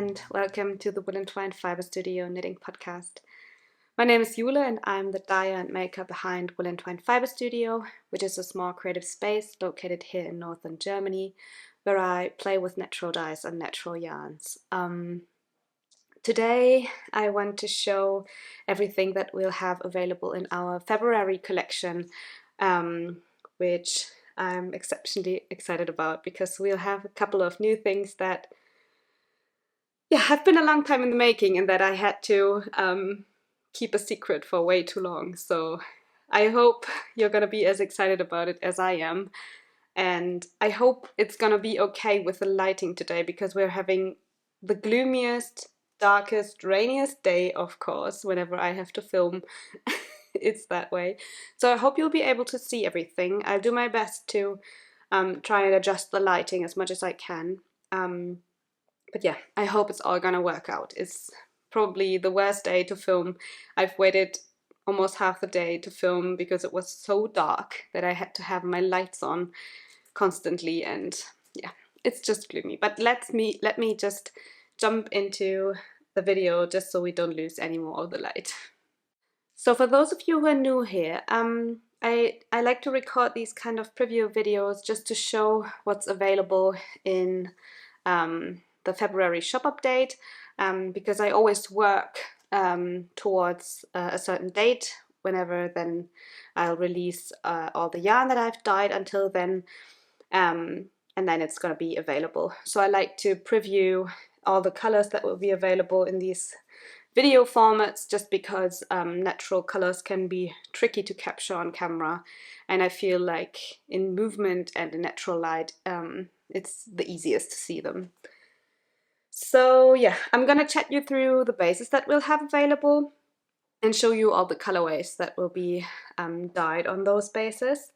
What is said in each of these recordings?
and welcome to the Wool and Twine Fiber Studio knitting podcast. My name is Jule and I'm the dyer and maker behind Wool and Twine Fiber Studio, which is a small creative space located here in northern Germany, where I play with natural dyes and natural yarns. Today I want to show everything that we'll have available in our February collection, which I'm exceptionally excited about because we'll have a couple of new things that have been a long time in the making and that I had to keep a secret for way too long. So I hope you're gonna be as excited about it as I am. And I hope it's gonna be okay with the lighting today because we're having the gloomiest, darkest, rainiest day, of course, whenever I have to film. It's that way. So I hope you'll be able to see everything. I'll do my best to try and adjust the lighting as much as I can. But yeah, I hope it's all gonna work out. It's probably the worst day to film. I've waited almost half the day to film because it was so dark that I had to have my lights on constantly, and yeah, it's just gloomy. But let me just jump into the video just so we don't lose any more of the light. So for those of you who are new here, I like to record these kind of preview videos just to show what's available in the February shop update, because I always work towards a certain date. Whenever then I'll release all the yarn that I've dyed until then, and then it's going to be available. So I like to preview all the colors that will be available in these video formats, just because natural colors can be tricky to capture on camera, and I feel like in movement and in natural light it's the easiest to see them. So yeah, I'm gonna chat you through the bases that we'll have available and show you all the colorways that will be dyed on those bases.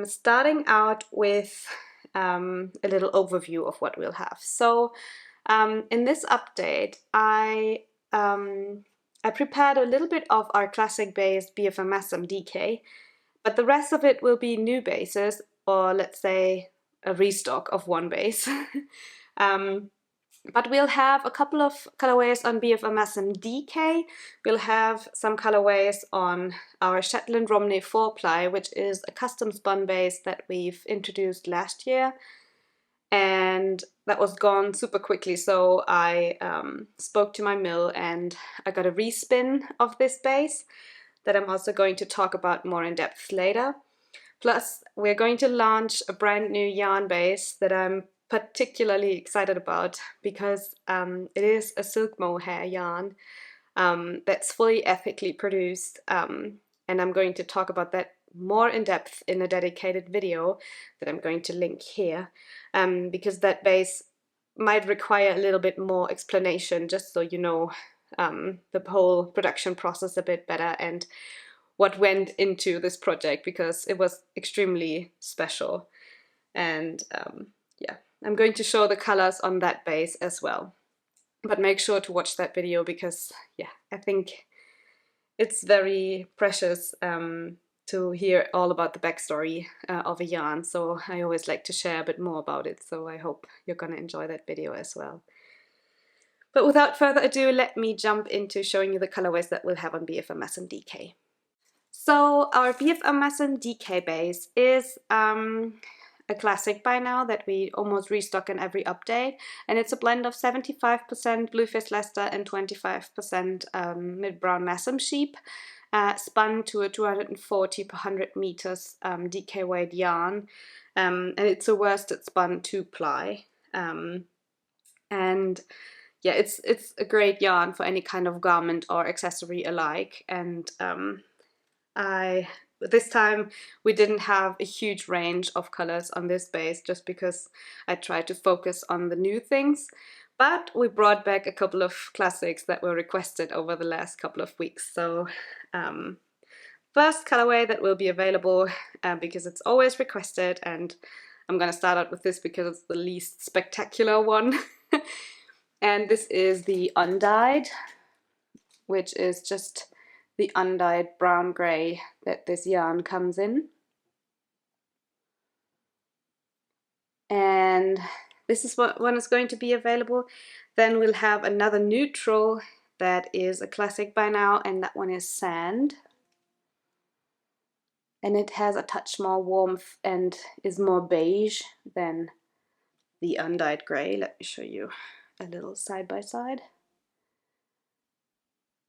Starting out with a little overview of what we'll have. So in this update, I prepared a little bit of our classic base BFM Masham DK, but the rest of it will be new bases, or let's say a restock of one base. But we'll have a couple of colorways on BFM Masham DK. We'll have some colorways on our Shetland Romney 4-ply, which is a custom spun base that we've introduced last year. And that was gone super quickly, so I spoke to my mill and I got a respin of this base that I'm also going to talk about more in depth later. Plus, we're going to launch a brand new yarn base that I'm particularly excited about because it is a silk mohair yarn that's fully ethically produced, and I'm going to talk about that more in depth in a dedicated video that I'm going to link here, because that base might require a little bit more explanation, just so you know the whole production process a bit better and what went into this project, because it was extremely special. And yeah, I'm going to show the colors on that base as well. But make sure to watch that video because yeah, I think it's very precious to hear all about the backstory of a yarn. So I always like to share a bit more about it. So I hope you're gonna enjoy that video as well. But without further ado, let me jump into showing you the colorways that we'll have on BFM Masham DK. So our BFM Masham DK base is a classic by now that we almost restock in every update, and it's a blend of 75% Blueface Leicester and 25% mid-brown Masham sheep, spun to a 240 per 100 meters DK weight yarn, and it's a worsted spun 2-ply, and yeah, it's a great yarn for any kind of garment or accessory alike. And this time we didn't have a huge range of colors on this base just because I tried to focus on the new things, but we brought back a couple of classics that were requested over the last couple of weeks. So first colorway that will be available, because it's always requested, and I'm gonna start out with this because it's the least spectacular one. And this is the undyed, which is just the undyed brown grey that this yarn comes in. And this is what one is going to be available. Then we'll have another neutral that is a classic by now, and that one is Sand. And it has a touch more warmth and is more beige than the undyed grey. Let me show you a little side by side.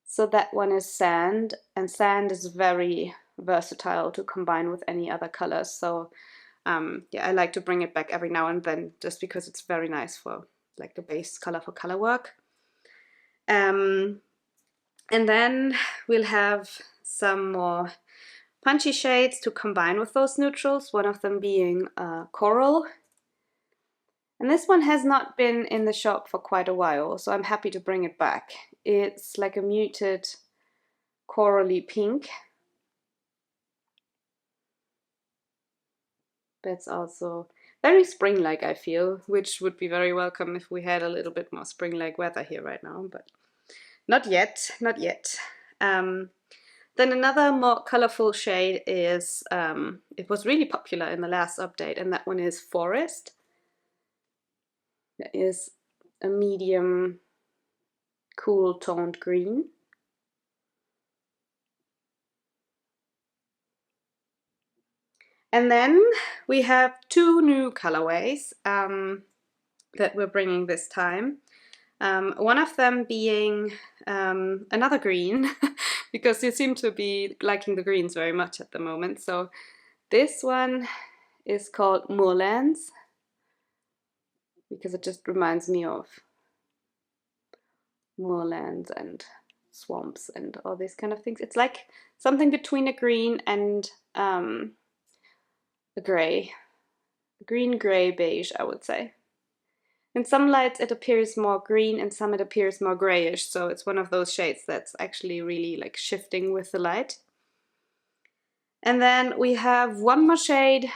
So that one is Sand, and Sand is very versatile to combine with any other colors. So yeah, I like to bring it back every now and then, just because it's very nice for like the base color for color work. And then we'll have some more punchy shades to combine with those neutrals, one of them being Coral. And this one has not been in the shop for quite a while, so I'm happy to bring it back. It's like a muted corally pink. That's also very spring-like, I feel, which would be very welcome if we had a little bit more spring-like weather here right now, but not yet, not yet. Then another more colorful shade is, it was really popular in the last update, and that one is Forest. That is a medium cool toned green. And then we have two new colorways that we're bringing this time. One of them being another green, because you seem to be liking the greens very much at the moment. So this one is called Moorlands, because it just reminds me of moorlands and swamps and all these kind of things. It's like something between a green and a grey. Green, grey, beige, I would say. In some lights it appears more green, in some it appears more grayish, so it's one of those shades that's actually really like shifting with the light. And then we have one more shade,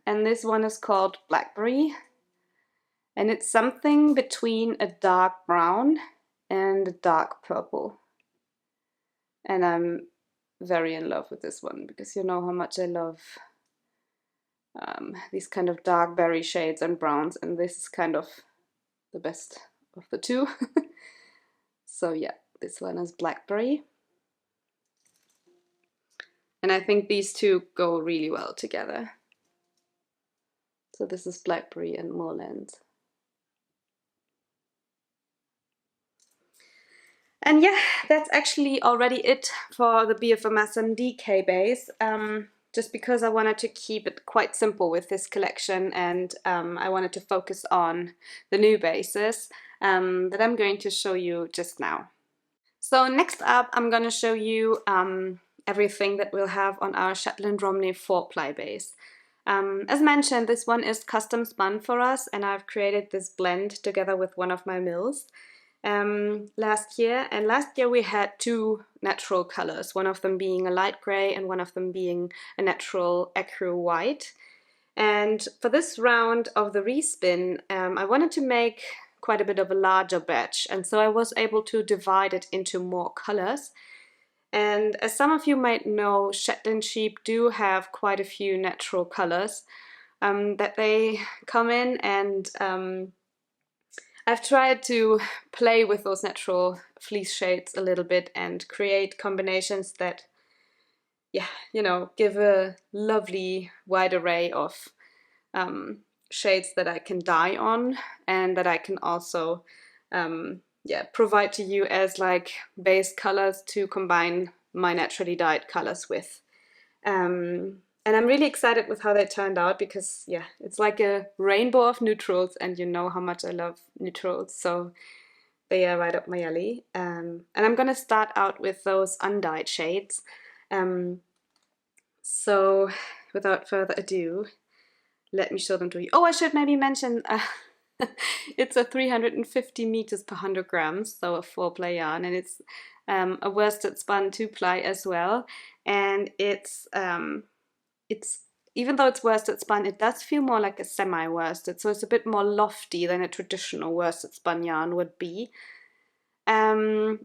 and this one is called Blackberry. And it's something between a dark brown and a dark purple. And I'm very in love with this one, because you know how much I love these kind of dark berry shades and browns, and this is kind of the best of the two. So yeah, this one is Blackberry. And I think these two go really well together. So this is Blackberry and Moorlands. And yeah, that's actually already it for the BFA Masham DK base. Just because I wanted to keep it quite simple with this collection, and I wanted to focus on the new bases that I'm going to show you just now. So next up, I'm going to show you everything that we'll have on our Shetland Romney 4-ply base. As mentioned, this one is custom spun for us, and I've created this blend together with one of my mills last year. And last year we had two natural colors, one of them being a light grey and one of them being a natural ecru white. And for this round of the respin, I wanted to make quite a bit of a larger batch, and so I was able to divide it into more colors. And as some of you might know, Shetland sheep do have quite a few natural colors that they come in, and I've tried to play with those natural fleece shades a little bit and create combinations that, yeah, you know, give a lovely wide array of shades that I can dye on, and that I can also yeah, provide to you as like base colors to combine my naturally dyed colors with. And I'm really excited with how they turned out, because yeah, it's like a rainbow of neutrals, and you know how much I love neutrals, so they are right up my alley. And I'm gonna start out with those undyed shades. So without further ado, let me show them to you. Oh, I should maybe mention it's a 350 meters per 100 grams, so a 4-ply yarn, and it's a worsted spun 2-ply as well. And it's even though it's worsted spun, it does feel more like a semi-worsted, so it's a bit more lofty than a traditional worsted spun yarn would be. And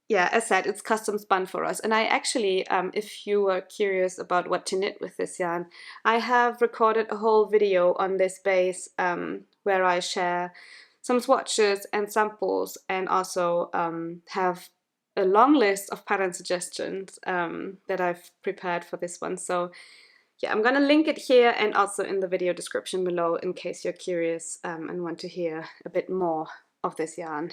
yeah, as said, it's custom spun for us. And I actually, if you were curious about what to knit with this yarn, I have recorded a whole video on this base where I share some swatches and samples, and also have a long list of pattern suggestions that I've prepared for this one. So yeah, I'm gonna link it here and also in the video description below in case you're curious and want to hear a bit more of this yarn.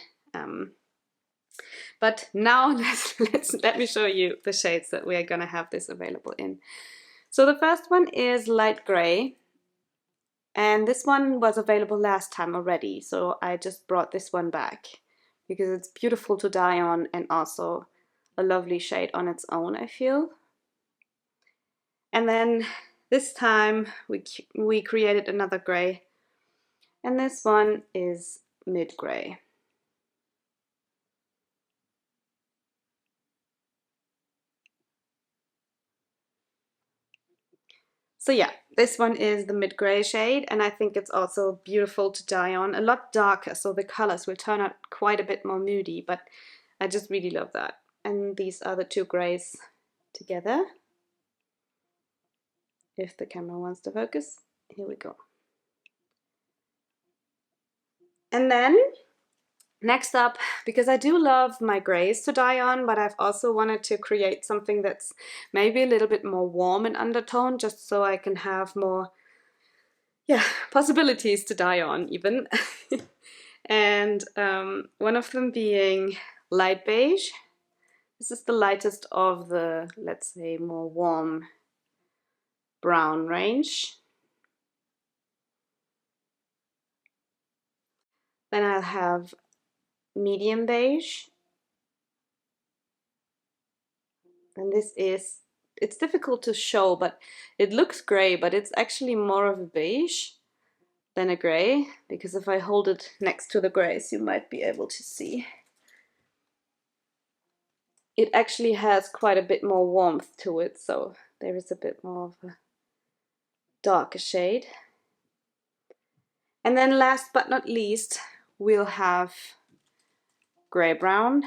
But now let me show you the shades that we are gonna have this available in. So the first one is light gray, and this one was available last time already, so I just brought this one back because it's beautiful to dye on and also a lovely shade on its own, I feel. And then this time we created another gray, and this one is mid gray. So yeah, this one is the mid gray shade, and I think it's also beautiful to dye on, a lot darker, so the colors will turn out quite a bit more moody, but I just really love that. And these are the two grays together. If the camera wants to focus, here we go. And then next up, because I do love my grays to dye on, but I've also wanted to create something that's maybe a little bit more warm in undertone, just so I can have more, yeah, possibilities to dye on even. And one of them being light beige. This is the lightest of the, let's say, more warm brown range. Then I'll have medium beige. And this is, it's difficult to show, but it looks gray, but it's actually more of a beige than a gray, because if I hold it next to the grays, you might be able to see. It actually has quite a bit more warmth to it, so there is a bit more of a darker shade. And then last but not least, we'll have gray brown.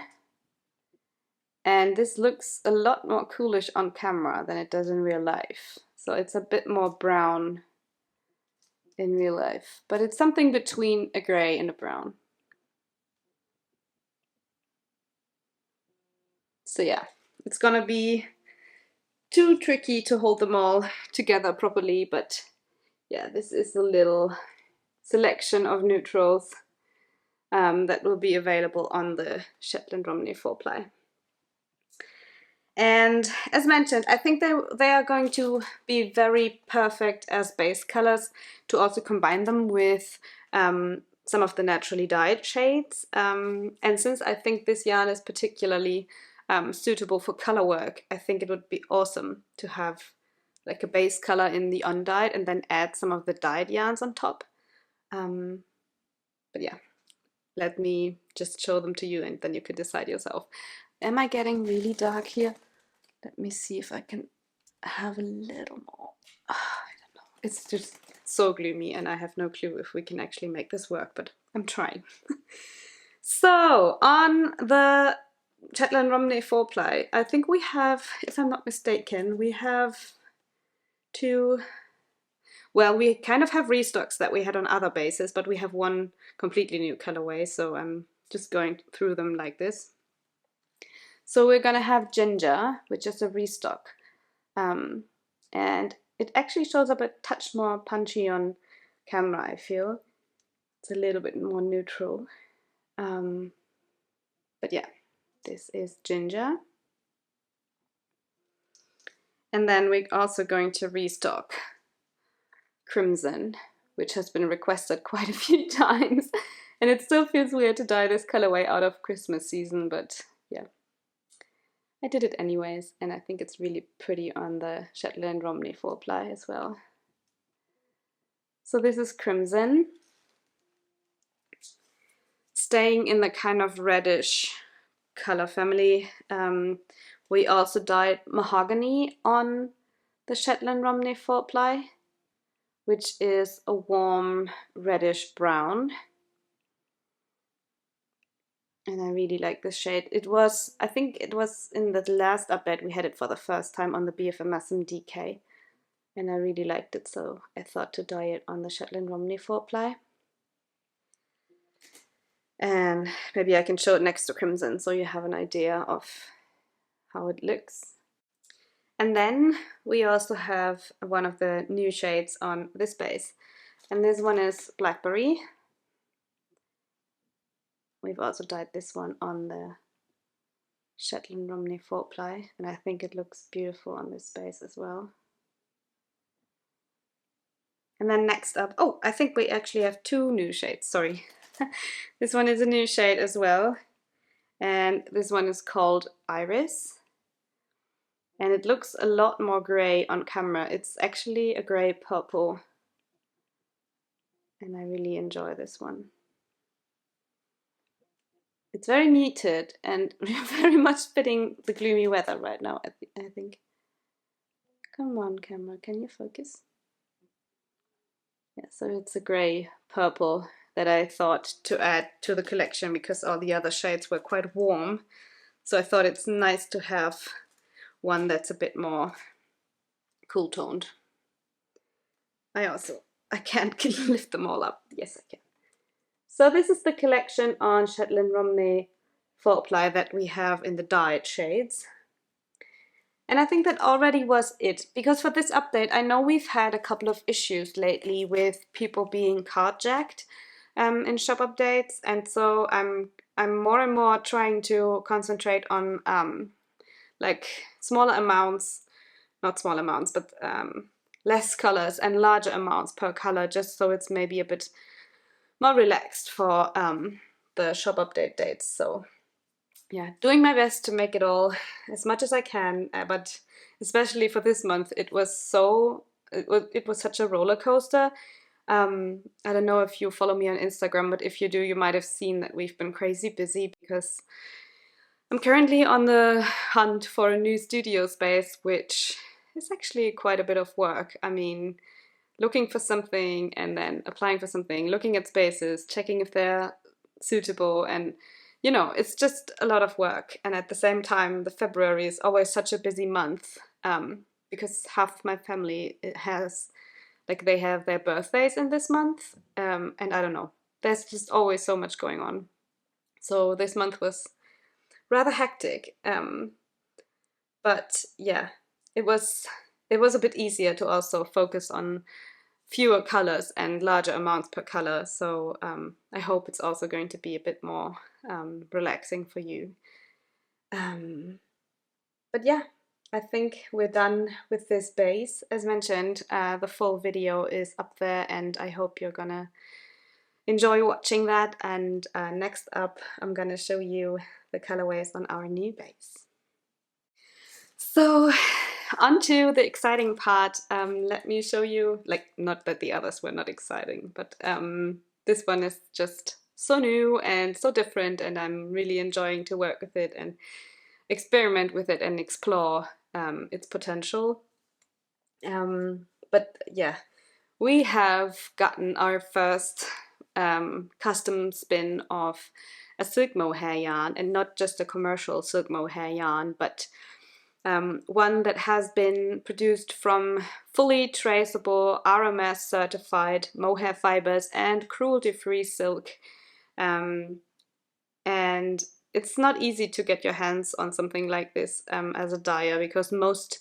And this looks a lot more coolish on camera than it does in real life. So it's a bit more brown in real life, but it's something between a gray and a brown. So yeah, it's gonna be too tricky to hold them all together properly, but yeah, this is a little selection of neutrals that will be available on the Shetland Romney 4-ply. And as mentioned, I think they are going to be very perfect as base colors to also combine them with some of the naturally dyed shades. And since I think this yarn is particularly suitable for color work, I think it would be awesome to have like a base color in the undyed and then add some of the dyed yarns on top. But yeah, let me just show them to you and then you can decide yourself. Am I getting really dark here? Let me see if I can have a little more. I don't know. It's just so gloomy and I have no clue if we can actually make this work, but I'm trying. So on the Shetland Romney 4-ply, I think we have, if I'm not mistaken, we have two, well, we kind of have restocks that we had on other bases, but we have one completely new colorway, so I'm just going through them like this. So we're gonna have Ginger, which is a restock, and it actually shows up a touch more punchy on camera, I feel. It's a little bit more neutral, but yeah, this is Ginger. And then we're also going to restock Crimson, which has been requested quite a few times, and it still feels weird to dye this colorway out of Christmas season, but yeah. I did it anyways, and I think it's really pretty on the Shetland Romney 4-ply as well. So this is Crimson. Staying in the kind of reddish color family, we also dyed Mahogany on the Shetland Romney 4-ply, which is a warm reddish brown. And I really like this shade. It was, I think it was in the last update we had it for the first time on the Masham DK. And I really liked it, so I thought to dye it on the Shetland Romney 4-ply. And maybe I can show it next to crimson so you have an idea of how it looks. And then we also have one of the new shades on this base, and this one is Blackberry. We've also dyed this one on the Shetland Romney 4-ply, and I think it looks beautiful on this base as well. And then next up, oh, I think we actually have two new shades, sorry. This one is a new shade as well, and this one is called Iris. And it looks a lot more grey on camera. It's actually a grey purple, and I really enjoy this one. It's very muted and very much fitting the gloomy weather right now, I think. Come on, camera, can you focus? Yeah, so it's a grey purple that I thought to add to the collection because all the other shades were quite warm. So I thought it's nice to have one that's a bit more cool toned. I can't lift them all up. Yes, I can. So this is the collection on Shetland Romney 4-ply that we have in the dyed shades. And I think that already was it, because for this update I know we've had a couple of issues lately with people being carjacked in shop updates, and so I'm more and more trying to concentrate on like smaller amounts, not small amounts, but less colors and larger amounts per color, just so it's maybe a bit more relaxed for the shop update dates. So yeah, doing my best to make it all as much as I can, but especially for this month, it was such a roller coaster. I don't know if you follow me on Instagram, but if you do, you might have seen that we've been crazy busy because I'm currently on the hunt for a new studio space, which is actually quite a bit of work. I mean, looking for something and then applying for something, looking at spaces, checking if they're suitable, and you know, it's just a lot of work. And at the same time, the February is always such a busy month because half of my family they have their birthdays in this month, and I don't know, there's just always so much going on. So this month was rather hectic, but yeah, it was a bit easier to also focus on fewer colors and larger amounts per color. So I hope it's also going to be a bit more relaxing for you. But yeah, I think we're done with this base. As mentioned, the full video is up there, and I hope you're gonna enjoy watching that. And next up, I'm gonna show you the colorways on our new base. So onto the exciting part. Let me show you, like, not that the others were not exciting, but this one is just so new and so different, and I'm really enjoying to work with it and experiment with it and explore its potential. But yeah, we have gotten our first custom spin of a silk mohair yarn, and not just a commercial silk mohair yarn, but one that has been produced from fully traceable RMS certified mohair fibers and cruelty-free silk. And it's not easy to get your hands on something like this as a dyer, because most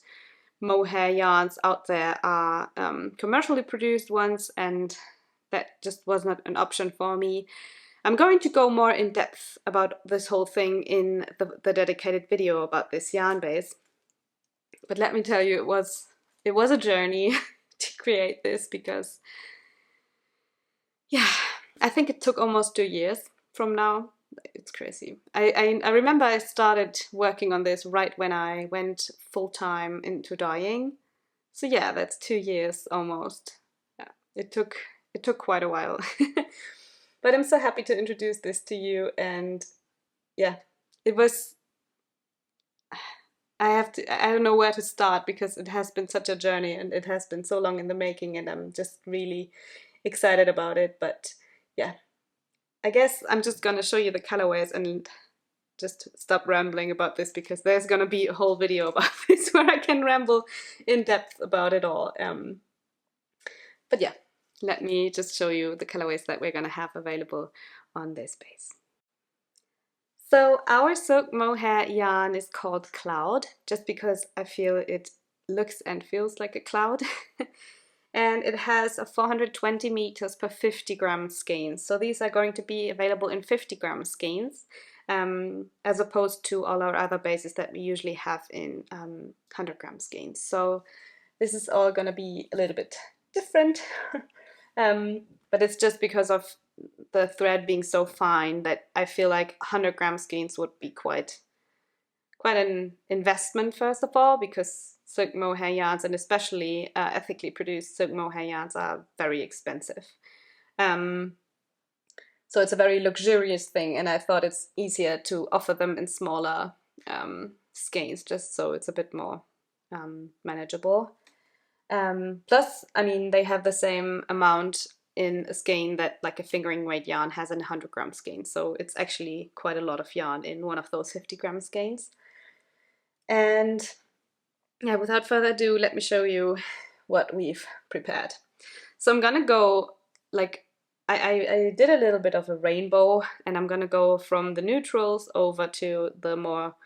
mohair yarns out there are commercially produced ones, and that just was not an option for me. I'm going to go more in depth about this whole thing in the dedicated video about this yarn base. But let me tell you, it was a journey to create this, because yeah, I think it took almost 2 years from now. It's crazy. I remember I started working on this right when I went full-time into dyeing. So yeah, that's 2 years almost. Yeah, it took quite a while. But I'm so happy to introduce this to you, and yeah, it was, I don't know where to start, because it has been such a journey and it has been so long in the making, and I'm just really excited about it. But yeah, I guess I'm just gonna show you the colorways and just stop rambling about this, because there's gonna be a whole video about this where I can ramble in depth about it all. But yeah, let me just show you the colorways that we're gonna have available on this base. So our silk mohair yarn is called Cloud, just because I feel it looks and feels like a cloud. And it has a 420 meters per 50 gram skeins. So these are going to be available in 50 gram skeins, as opposed to all our other bases that we usually have in 100 gram skeins. So this is all going to be a little bit different, but it's just because of the thread being so fine that I feel like 100 gram skeins would be quite an investment, first of all, because silk mohair yarns, and especially ethically produced silk mohair yarns, are very expensive. So it's a very luxurious thing, and I thought it's easier to offer them in smaller skeins, just so it's a bit more manageable. Plus, I mean, they have the same amount in a skein that like a fingering weight yarn has in a 100 gram skein, so it's actually quite a lot of yarn in one of those 50 gram skeins. And yeah, without further ado, let me show you what we've prepared. So I'm gonna go like, I did a little bit of a rainbow, and I'm gonna go from the neutrals over to the more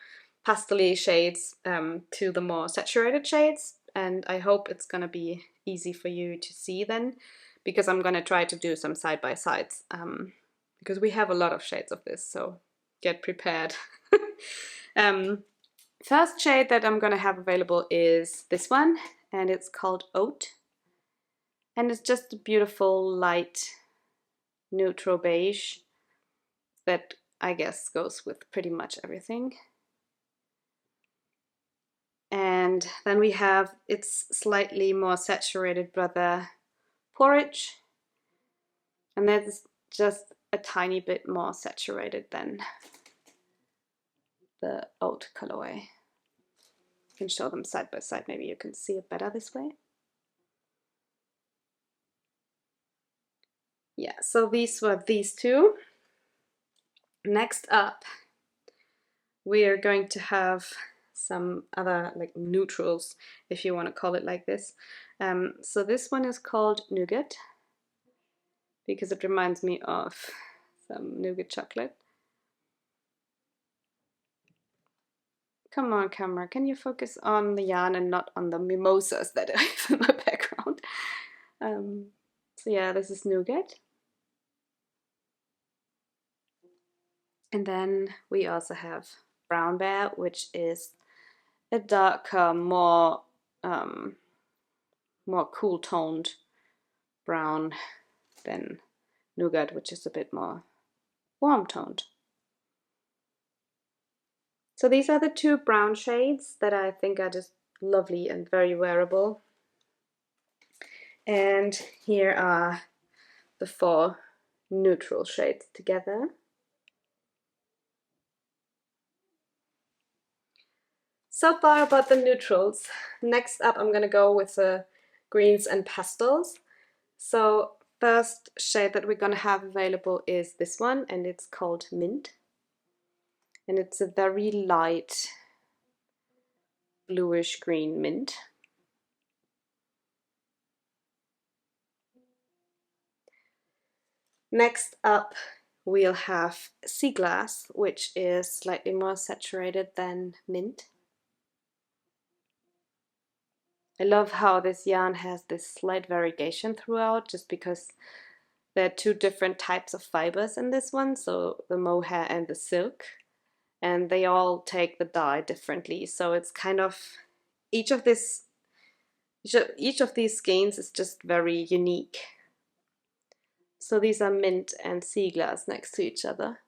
pastel-y shades to the more saturated shades, and I hope it's gonna be easy for you to see then, because I'm gonna try to do some side-by-sides, because we have a lot of shades of this, so get prepared. First shade that I'm gonna have available is this one, and it's called Oat, and it's just a beautiful light neutral beige that I guess goes with pretty much everything. And then we have its slightly more saturated brother Porridge, and that's just a tiny bit more saturated than the Oat colorway. I can show them side by side, maybe you can see it better this way. Yeah, so these were these two. Next up, we are going to have some other like neutrals, if you want to call it like this. So this one is called Nougat, because it reminds me of some nougat chocolate. Come on, camera, can you focus on the yarn and not on the mimosas that I have in my background? So yeah, this is Nougat. And then we also have Brown Bear, which is a darker, more cool toned brown than Nougat, which is a bit more warm toned. So these are the two brown shades that I think are just lovely and very wearable. And here are the four neutral shades together. So far about the neutrals. Next up I'm gonna go with the greens and pastels. So first shade that we're gonna have available is this one, and it's called Mint. And it's a very light bluish green mint. Next up we'll have Sea Glass, which is slightly more saturated than Mint. I love how this yarn has this slight variegation throughout, just because there are two different types of fibers in this one, so the mohair and the silk, and they all take the dye differently. So it's kind of, each of these skeins is just very unique. So these are Mint and Sea Glass next to each other.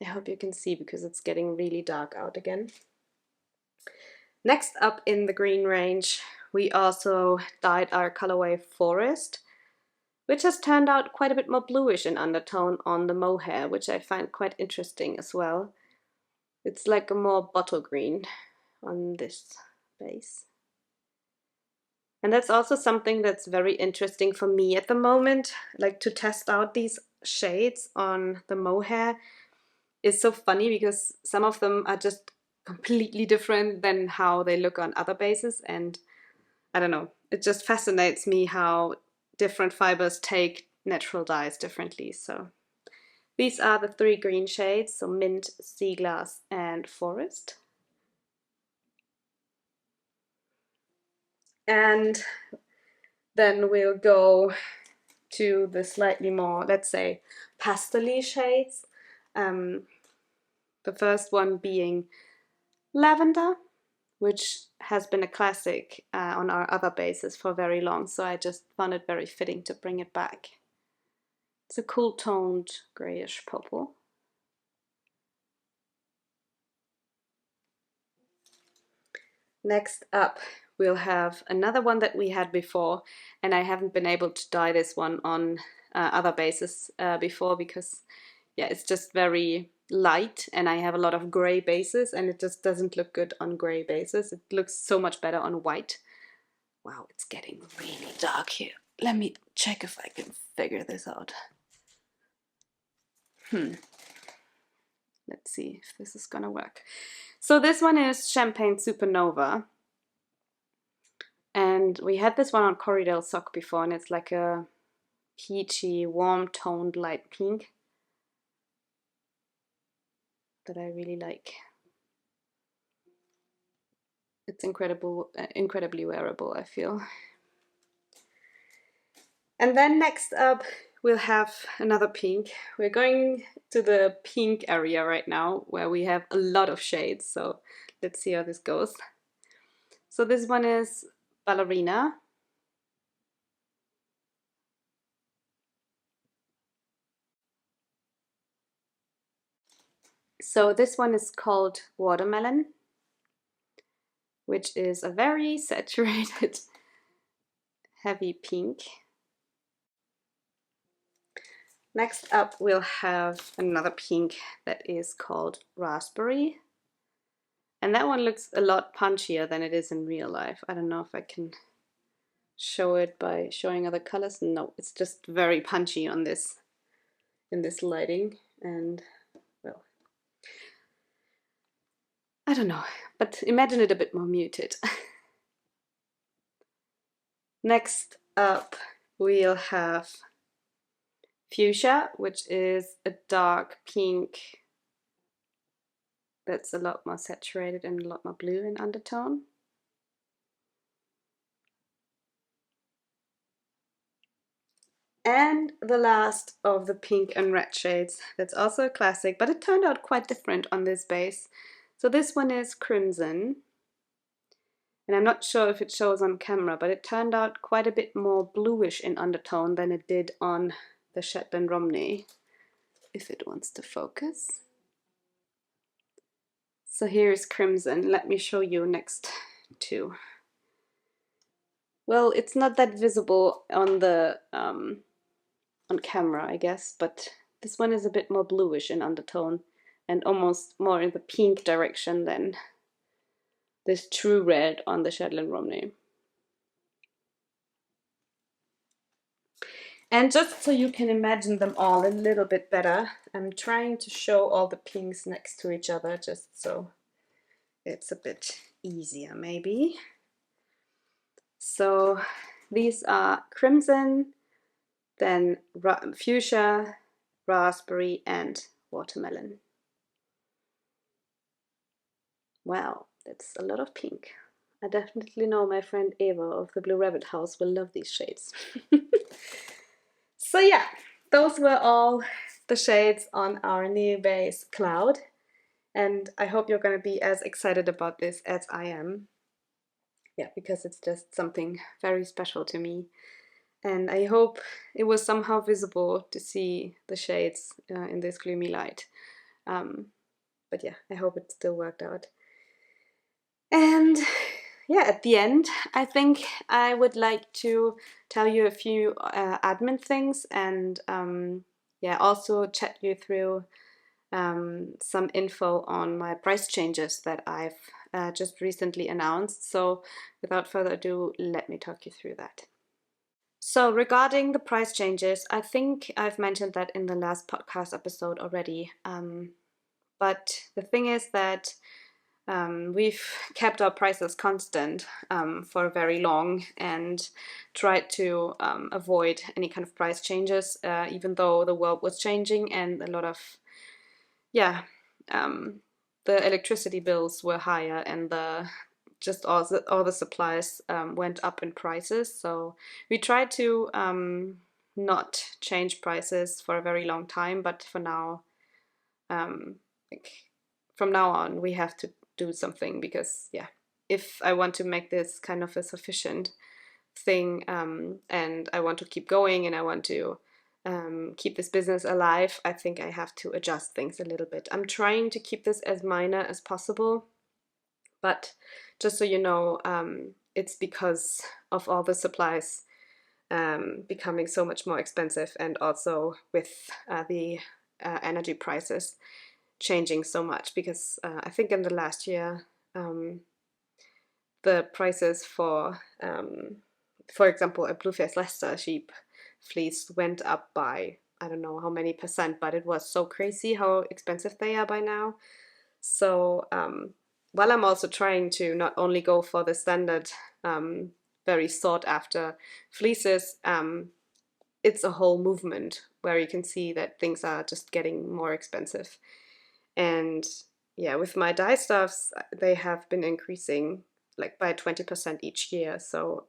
I hope you can see because it's getting really dark out again. Next up in the green range, we also dyed our colorway Forest, which has turned out quite a bit more bluish in undertone on the mohair, which I find quite interesting as well. It's like a more bottle green on this base. And that's also something that's very interesting for me at the moment, like to test out these shades on the mohair. Is so funny because some of them are just completely different than how they look on other bases, and I don't know, it just fascinates me how different fibers take natural dyes differently. So These are the 3 green shades, so Mint, Sea Glass and Forest. And then we'll go to the slightly more, let's say, pastel-y shades. The first one being Lavender, which has been a classic on our other bases for very long, so I just found it very fitting to bring it back. It's a cool toned grayish purple. Next up, we'll have another one that we had before, and I haven't been able to dye this one on other bases before because, yeah, it's just very light and I have a lot of gray bases and it just doesn't look good on gray bases. It looks so much better on white. Wow, it's getting really dark here. Let me check if I can figure this out. Let's see if this is gonna work. So this one is Champagne Supernova. And we had this one on Corriedale Sock before, and it's like a peachy, warm-toned light pink that I really like. It's incredibly wearable, I feel. And then next up, we'll have another pink. We're going to the pink area right now, where we have a lot of shades, so let's see how this goes. So this one is Ballerina. So this one is called Watermelon, which is a very saturated, heavy pink. Next up, we'll have another pink that is called Raspberry. And that one looks a lot punchier than it is in real life. I don't know if I can show it by showing other colors. No, it's just very punchy on this, in this lighting. And, well, I don't know, but imagine it a bit more muted. Next up, we'll have Fuchsia, which is a dark pink that's a lot more saturated and a lot more blue in undertone. And the last of the pink and red shades, that's also a classic, but it turned out quite different on this base. So this one is Crimson, and I'm not sure if it shows on camera, but it turned out quite a bit more bluish in undertone than it did on the Shetland Romney, if it wants to focus. So here's Crimson. Let me show you next to. Well, it's not that visible on the on camera, I guess, but this one is a bit more bluish in undertone and almost more in the pink direction than this true red on the Shetland Romney. And just so you can imagine them all a little bit better, I'm trying to show all the pinks next to each other just so it's a bit easier maybe. So these are Crimson, then Fuchsia, Raspberry and Watermelon. Wow, that's a lot of pink. I definitely know my friend Eva of the Blue Rabbit House will love these shades. So yeah, those were all the shades on our new base Cloud, and I hope you're going to be as excited about this as I am. Yeah, because it's just something very special to me, and I hope it was somehow visible to see the shades in this gloomy light. But yeah, I hope it still worked out. And yeah, at the end, I think I would like to tell you a few admin things and yeah, also chat you through some info on my price changes that I've just recently announced. So without further ado, let me talk you through that. So regarding the price changes, I think I've mentioned that in the last podcast episode already. But the thing is that we've kept our prices constant for very long and tried to avoid any kind of price changes, even though the world was changing and a lot of, yeah, the electricity bills were higher and just all the supplies went up in prices. So we tried to not change prices for a very long time, but for now, like, from now on, we have to do something because, yeah, if I want to make this kind of a sufficient thing, and I want to keep going and I want to keep this business alive, I think I have to adjust things a little bit. I'm trying to keep this as minor as possible, but just so you know, it's because of all the supplies becoming so much more expensive, and also with the energy prices changing so much, because I think in the last year the prices for example, a blue-faced Leicester sheep fleece went up by, I don't know how many percent, but it was so crazy how expensive they are by now. So while I'm also trying to not only go for the standard very sought after fleeces, it's a whole movement where you can see that things are just getting more expensive. And yeah, with my dye stuffs, they have been increasing like by 20% each year. So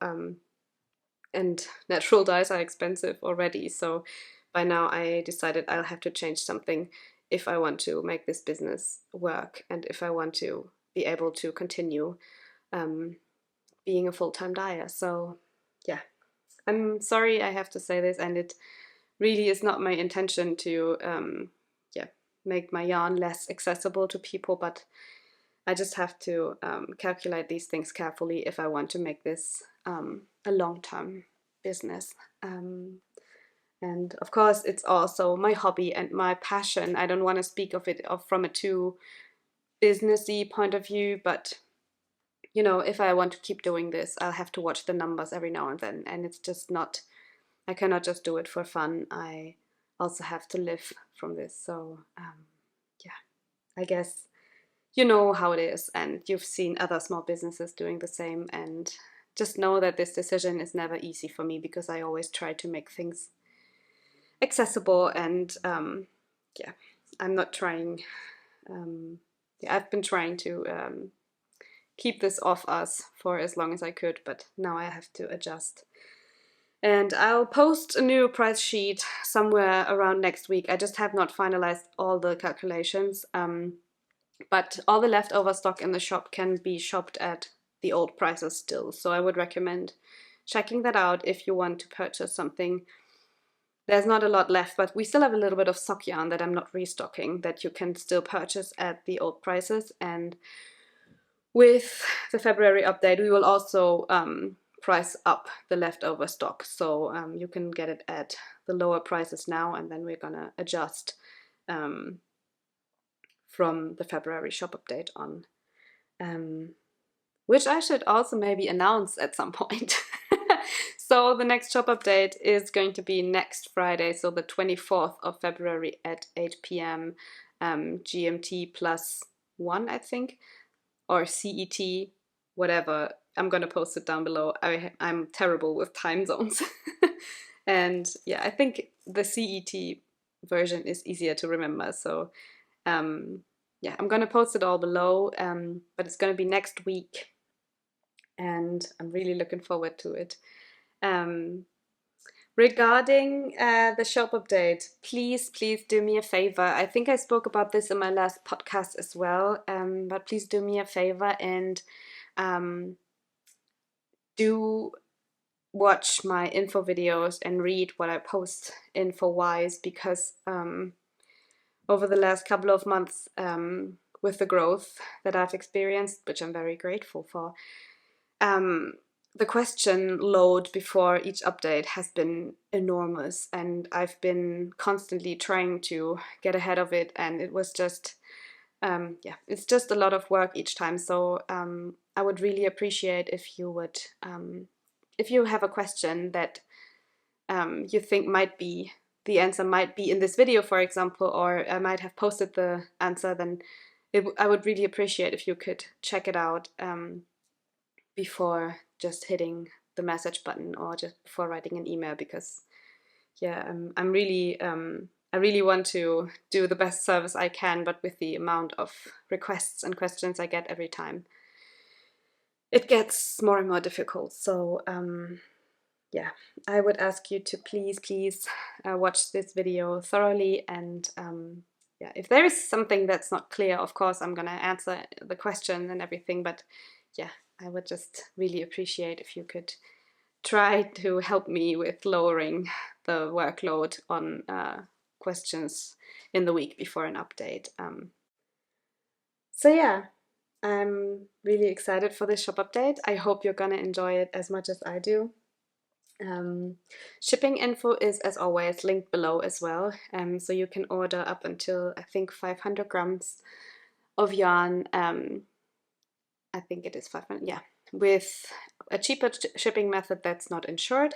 and natural dyes are expensive already. So by now I decided I'll have to change something if I want to make this business work and if I want to be able to continue being a full-time dyer. So yeah, I'm sorry I have to say this, and it really is not my intention to make my yarn less accessible to people, but I just have to calculate these things carefully if I want to make this a long-term business. And of course, it's also my hobby and my passion. I don't want to speak of it from a too businessy point of view, but you know, if I want to keep doing this, I'll have to watch the numbers every now and then, and it's just not, I cannot just do it for fun. I also have to live from this. So yeah, I guess you know how it is, and you've seen other small businesses doing the same, and just know that this decision is never easy for me because I always try to make things accessible, and yeah, I'm not trying, yeah, I've been trying to keep this off us for as long as I could, but now I have to adjust. And I'll post a new price sheet somewhere around next week. I just have not finalized all the calculations, but all the leftover stock in the shop can be shopped at the old prices still. So I would recommend checking that out if you want to purchase something. There's not a lot left, but we still have a little bit of sock yarn that I'm not restocking that you can still purchase at the old prices. And with the February update, we will also price up the leftover stock. So you can get it at the lower prices now, and then we're gonna adjust from the February shop update on, which I should also maybe announce at some point. So the next shop update is going to be next Friday, so the 24th of February at 8 p.m. GMT +1, I think, or CET, whatever. I'm gonna post it down below. I'm terrible with time zones. And yeah, I think the CET version is easier to remember. So yeah, I'm gonna post it all below, but it's gonna be next week, and I'm really looking forward to it. Regarding the shop update, please do me a favor. I think I spoke about this in my last podcast as well, but please do me a favor and do watch my info videos and read what I post info-wise, because over the last couple of months, with the growth that I've experienced, which I'm very grateful for, the question load before each update has been enormous, and I've been constantly trying to get ahead of it, and it was just, yeah, it's just a lot of work each time. So I would really appreciate if you would, if you have a question that you think might be, the answer might be in this video, for example, or I might have posted the answer, then I would really appreciate if you could check it out before just hitting the message button or just before writing an email, because yeah, I'm really I really want to do the best service I can, but with the amount of requests and questions I get every time, it gets more and more difficult. So yeah, I would ask you to please watch this video thoroughly, and yeah, if there is something that's not clear, of course I'm gonna answer the question and everything, but yeah, I would just really appreciate if you could try to help me with lowering the workload on questions in the week before an update. So yeah, I'm really excited for this shop update. I hope you're gonna enjoy it as much as I do. Shipping info is, as always, linked below as well, so you can order up until, I think, 500 grams of yarn. I think it is 500, yeah, with a cheaper shipping method that's not insured.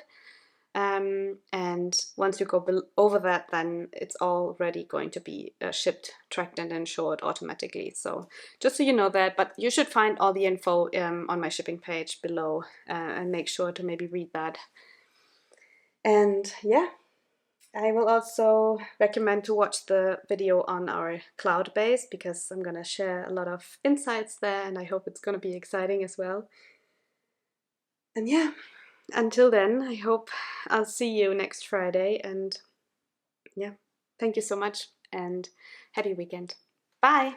And once you go over that, then it's already going to be shipped, tracked, and insured automatically. So just so you know that, but you should find all the info on my shipping page below, and make sure to maybe read that. And yeah, I will also recommend to watch the video on our cloud base, because I'm gonna share a lot of insights there, and I hope it's gonna be exciting as well. And yeah, until then, I hope I'll see you next Friday, and yeah, thank you so much and happy weekend. Bye!